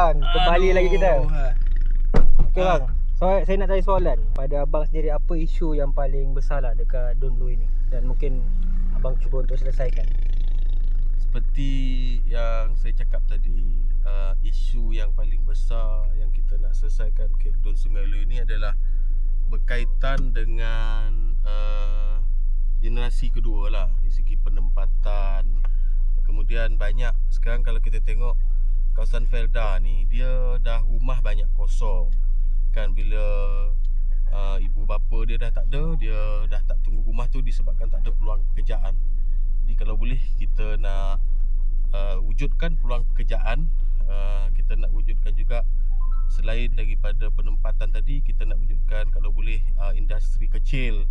bang, kembali lagi kita. Okey bang, so, saya nak tanya soalan pada abang sendiri, apa isu yang paling besar lah dekat Dun Lui ni, dan mungkin abang cuba untuk selesaikan. Seperti yang saya cakap tadi, isu yang paling besar yang kita nak selesaikan ke Dun Sungai Lui ni adalah berkaitan dengan generasi kedua lah, dari segi penempatan. Kemudian banyak sekarang kalau kita tengok kawasan Felda ni, dia dah rumah banyak kosong kan. Bila ibu bapa dia dah tak ada, dia dah tak tunggu rumah tu disebabkan tak ada peluang pekerjaan. Jadi kalau boleh kita nak wujudkan peluang pekerjaan, kita nak wujudkan juga selain daripada penempatan tadi, kita nak wujudkan kalau boleh industri kecil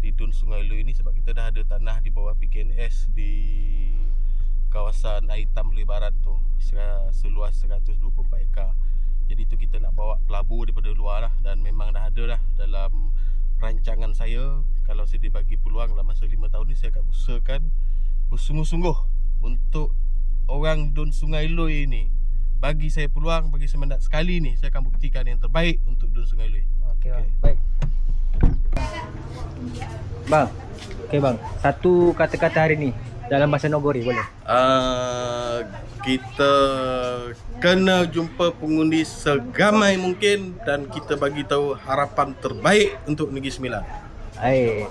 di Dun Sungai Lui ni, sebab kita dah ada tanah di bawah PKNS di kawasan Air Hitam Lui Barat tu, seluas 124 ekar. Jadi tu kita nak bawa pelabur daripada luar lah, dan memang dah ada lah dalam perancangan saya. Kalau saya dibagi peluang dalam masa 5 tahun ni, saya akan usahakan bersungguh-sungguh untuk orang Dun Sungai Lui ni. Bagi saya peluang, bagi saya mandat sekali ni, saya akan buktikan yang terbaik untuk Dun Sungai Lui. Okey bang, baik. Bang, okey bang, satu kata-kata hari ni dalam bahasa Nogori boleh? Kita kena jumpa pengundi segamai mungkin, dan kita bagi tahu harapan terbaik untuk Negeri Sembilan. Baik.